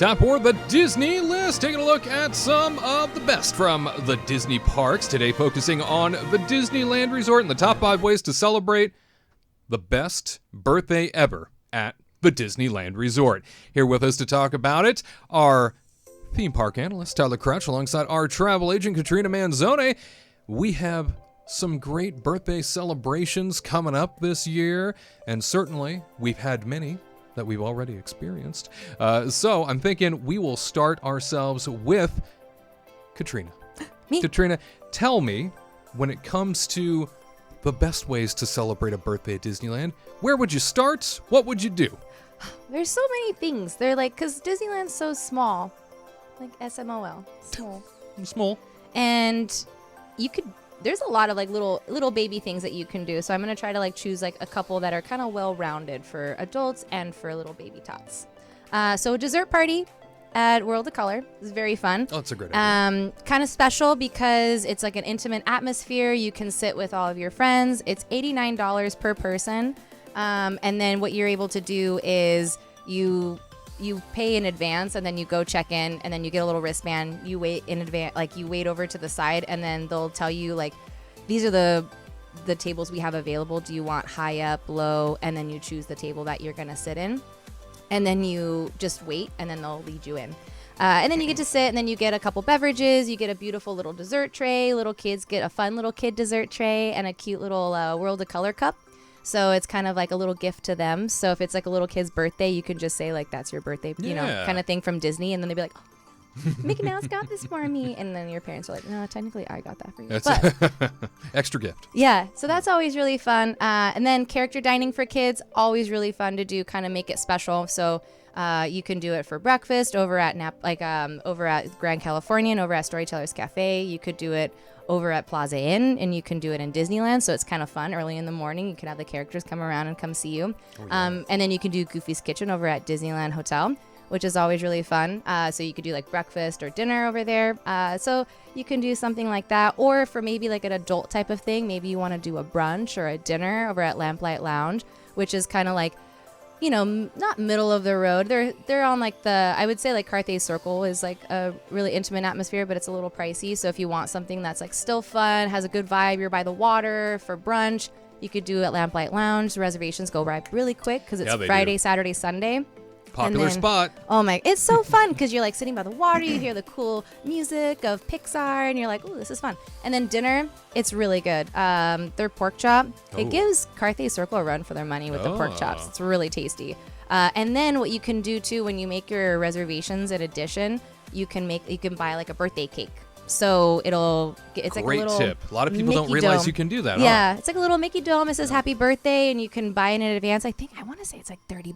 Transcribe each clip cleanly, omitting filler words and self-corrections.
Top 4, the Disney list. Taking a look at some of the best from the Disney parks. Today focusing on the Disneyland Resort and the top 5 ways to celebrate the best birthday ever at the Disneyland Resort. Here with us to talk about it are theme park analyst Tyler Crouch alongside our travel agent Katrina Manzone. We have some great birthday celebrations coming up this year, and certainly we've had many that we've already experienced. So I'm thinking we will start ourselves with Katrina. Me? Katrina, tell me, when it comes to the best ways to celebrate a birthday at Disneyland, where would you start? What would you do? There's so many things. They're like, because Disneyland's so small, like SMOL, small. Small. And you could, there's a lot of like little baby things that you can do. So I'm going to try to like choose like a couple that are kind of well-rounded for adults and for little baby tots. So a dessert party at World of Color is very fun. Oh, it's a great idea. Kind of special because it's like an intimate atmosphere. You can sit with all of your friends. It's $89 per person. And then what you're able to do is you pay in advance and then you go check in and then you get a little wristband. You wait in advance, like you wait over to the side and then they'll tell you like, these are the tables we have available. Do you want high up, low? And then you choose the table that you're going to sit in. And then you just wait and then they'll lead you in. And then you get to sit and then you get a couple beverages. You get a beautiful little dessert tray. Little kids get a fun little kid dessert tray and a cute little World of Color cup. So it's kind of like a little gift to them. So if it's like a little kid's birthday, you can just say like, that's your birthday, you know, kind of thing from Disney. And then they'd be like, oh, Mickey Mouse got this for me. And then your parents are like, no, technically I got that for you. That's extra gift. Yeah. So that's always really fun. And then character dining for kids, always really fun to do, kind of make it special. So you can do it for breakfast over at over at Grand Californian, over at Storytellers Cafe. You could do it over at Plaza Inn, and you can do it in Disneyland, so it's kind of fun. Early in the morning, you can have the characters come around and come see you. Oh, yeah. And then you can do Goofy's Kitchen over at Disneyland Hotel, which is always really fun. So you could do like breakfast or dinner over there. So you can do something like that. Or for maybe like an adult type of thing, maybe you want to do a brunch or a dinner over at Lamplight Lounge, which is kind of like, you know, not middle of the road. They're on like I would say like Carthay Circle is like a really intimate atmosphere, but it's a little pricey. So if you want something that's like still fun, has a good vibe, you're by the water for brunch, you could do it at Lamplight Lounge. The reservations go right really quick because it's Friday, Saturday, Sunday. Popular spot. Oh my, it's so fun because you're like sitting by the water, you hear the cool music of Pixar, and you're like, oh, this is fun. And then dinner, it's really good. Their pork chop, it gives Carthay Circle a run for their money with the pork chops. It's really tasty. And then what you can do too, when you make your reservations in addition, you can buy like a birthday cake. So it's like a little tip. A lot of people don't realize you can do that. Yeah, it's like a little Mickey dome. It says happy birthday, and you can buy it in advance. I want to say it's like $30.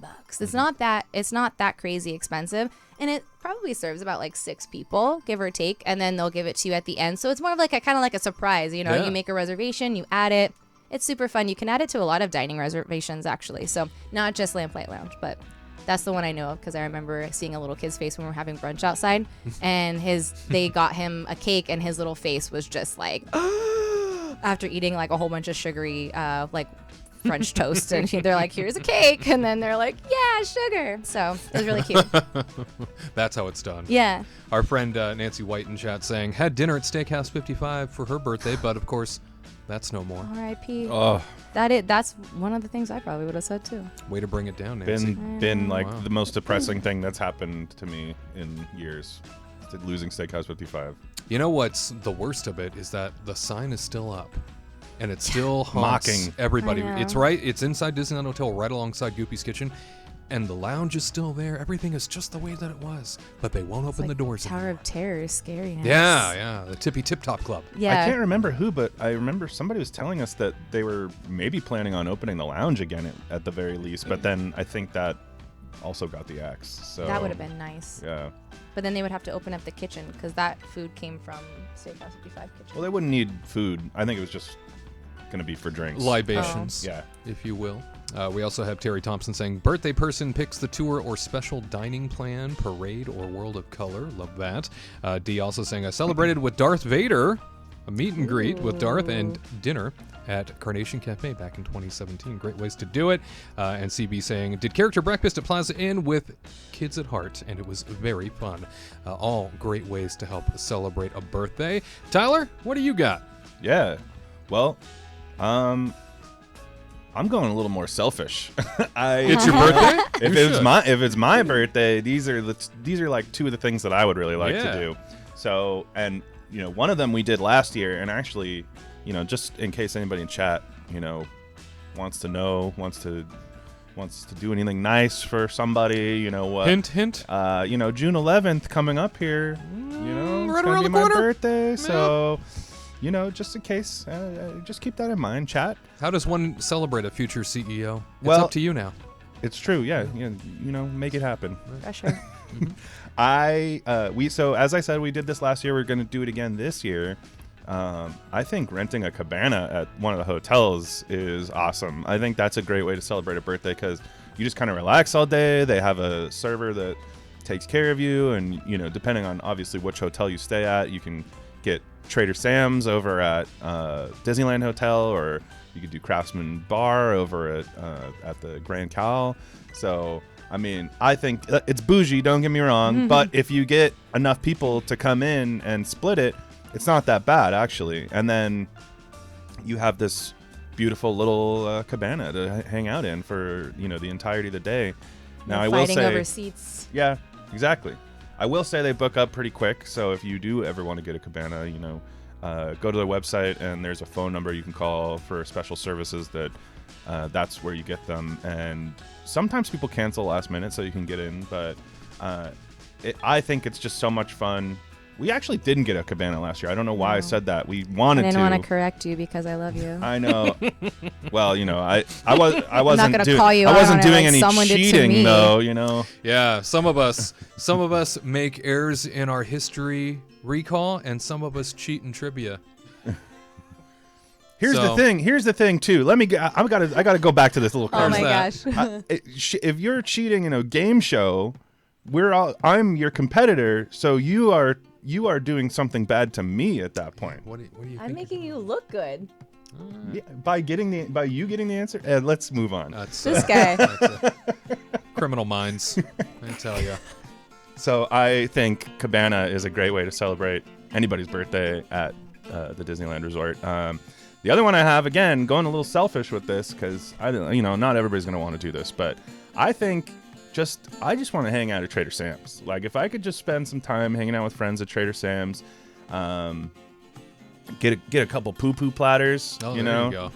It's not that crazy expensive, and it probably serves about like 6 people, give or take, and then they'll give it to you at the end. So it's more of like kind of like a surprise. You know, you make a reservation, you add it. It's super fun. You can add it to a lot of dining reservations actually. So not just Lamplight Lounge, but that's the one I know of because I remember seeing a little kid's face when we were having brunch outside, and they got him a cake, and his little face was just like, after eating like a whole bunch of sugary like French toast, and they're like, here's a cake, and then they're like, yeah, sugar. So it was really cute. That's how it's done. Yeah. Our friend Nancy White in chat saying, had dinner at Steakhouse 55 for her birthday, but of course, that's no more. R.I.P. Oh. That's one of the things I probably would have said too. Way to bring it down, Nancy. Been like the most depressing thing that's happened to me in years. Losing Steakhouse 55. You know what's the worst of it is that the sign is still up. And it still haunts mocking everybody. It's inside Disneyland Hotel, right alongside Goofy's Kitchen. And the lounge is still there. Everything is just the way that it was. But they won't open the doors Tower anymore. of Terror is scary now. Yeah. The Tippy Tip Top Club. Yeah. I can't remember who, but I remember somebody was telling us that they were maybe planning on opening the lounge again at the very least. But then I think that also got the axe. So that would have been nice. Yeah. But then they would have to open up the kitchen because that food came from Steakhouse 55 kitchen. Well, they wouldn't need food. I think it was just going to be for drinks. Libations, Yeah. if you will. We also have Terry Thompson saying, birthday person picks the tour or special dining plan, parade, or World of Color. Love that. D also saying, I celebrated with Darth Vader, a meet and greet with Darth and dinner at Carnation Cafe back in 2017. Great ways to do it. And CB saying, did character breakfast at Plaza Inn with kids at heart, and it was very fun. All great ways to help celebrate a birthday. Tyler, what do you got? Yeah. Well, I'm going a little more selfish. It's your birthday? If it's my birthday, these are like two of the things that I would really like to do. So, and one of them we did last year, and actually, just in case anybody in chat, wants to do anything nice for somebody, what? Hint. June 11th coming up here. It's right gonna around be the my corner. birthday, so. Just in case, just keep that in mind, chat. How does one celebrate a future CEO? It's Well- up to you now. It's true, yeah. Make it happen. Pressure. So as I said, we did this last year. We're going to do it again this year. I think renting a cabana at one of the hotels is awesome. I think that's a great way to celebrate a birthday because you just kind of relax all day. They have a server that takes care of you, and depending on obviously which hotel you stay at, you can get Trader Sam's over at Disneyland Hotel, or you could do Craftsman Bar over at the Grand Cal. So I mean, I think it's bougie, don't get me wrong, but if you get enough people to come in and split it, it's not that bad actually. And then you have this beautiful little cabana to hang out in for the entirety of the day. Now I will Fighting say, over seats. yeah, exactly. I will say they book up pretty quick, so if you do ever want to get a cabana, go to their website and there's a phone number you can call for special services that's where you get them. And sometimes people cancel last minute so you can get in, but I think it's just so much fun. We actually didn't get a cabana last year. I don't know why I said that. We wanted to. I didn't want to correct you because I love you. I know. Well, I wasn't not gonna call you I out wasn't on it doing like any someone did to cheating me. though, Yeah, some of us make errors in our history recall, and some of us cheat in trivia. Here's the thing too. I gotta go back to this little Oh card. my that? gosh. If you're cheating in a game show, I'm your competitor, so you are doing something bad to me at that point. What do you I'm think? making you look good. Yeah, by you getting the answer. Let's move on. That's, This guy. criminal minds, I tell you. So I think cabana is a great way to celebrate anybody's birthday at the Disneyland Resort. The other one I have, again, going a little selfish with this because not everybody's gonna want to do this, but I think I just want to hang out at Trader Sam's. Like if I could just spend some time hanging out with friends at Trader Sam's, get a couple poo-poo platters. Oh, there you go.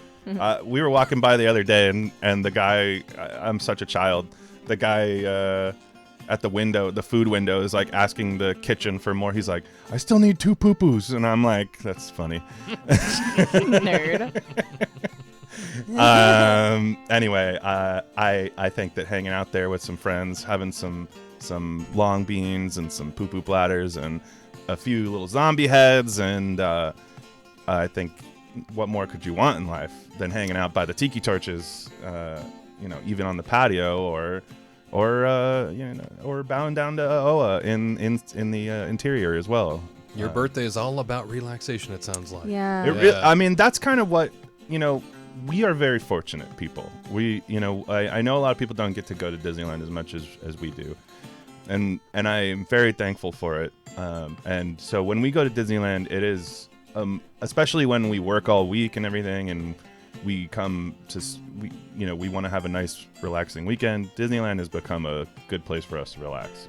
We were walking by the other day, and the guy, I'm such a child. The guy at the food window, is like asking the kitchen for more. He's like, I still need 2 poo-poos, and I'm like, that's funny. Nerd. Anyway, I think that hanging out there with some friends, having some long beans and some poo-poo platters and a few little zombie heads, and I think what more could you want in life than hanging out by the tiki torches, even on the patio or bowing down to Oa in the interior as well. Your birthday is all about relaxation, it sounds like. Yeah. I mean, that's kind of what, we are very fortunate people. We, I know a lot of people don't get to go to Disneyland as much as we do. And I am very thankful for it. And so when we go to Disneyland, it is, especially when we work all week and everything, and we come to, we want to have a nice, relaxing weekend. Disneyland has become a good place for us to relax.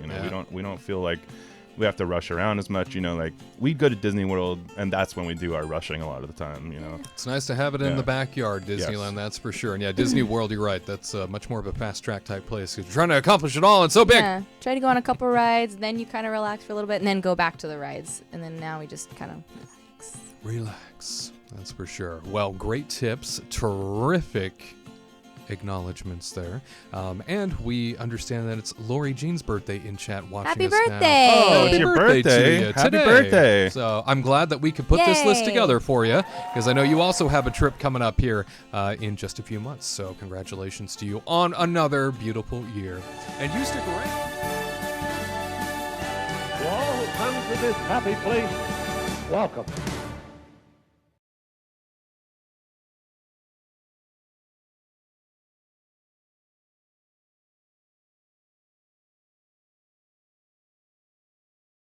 We don't feel like we have to rush around as much. Like we go to Disney World, and that's when we do our rushing a lot of the time. It's nice to have it in Yeah. the backyard, Disneyland, Yes. that's for sure. And yeah, Disney World, you're right. That's much more of a fast track type place. 'Cause you're trying to accomplish it all. It's so big. Yeah. Try to go on a couple rides, then you kind of relax for a little bit, and then go back to the rides. And then now we just kind of relax. Relax. That's for sure. Well, great tips. Terrific acknowledgments there. And we understand that it's Lori Jean's birthday in chat watching Happy us now. birthday! Oh, it's your to birthday. you Happy today. birthday. So I'm glad that we could put this list Yay. together for you, because I know you also have a trip coming up here in just a few months. So congratulations to you on another beautiful year. And you stick around. To all who come to this happy place, welcome.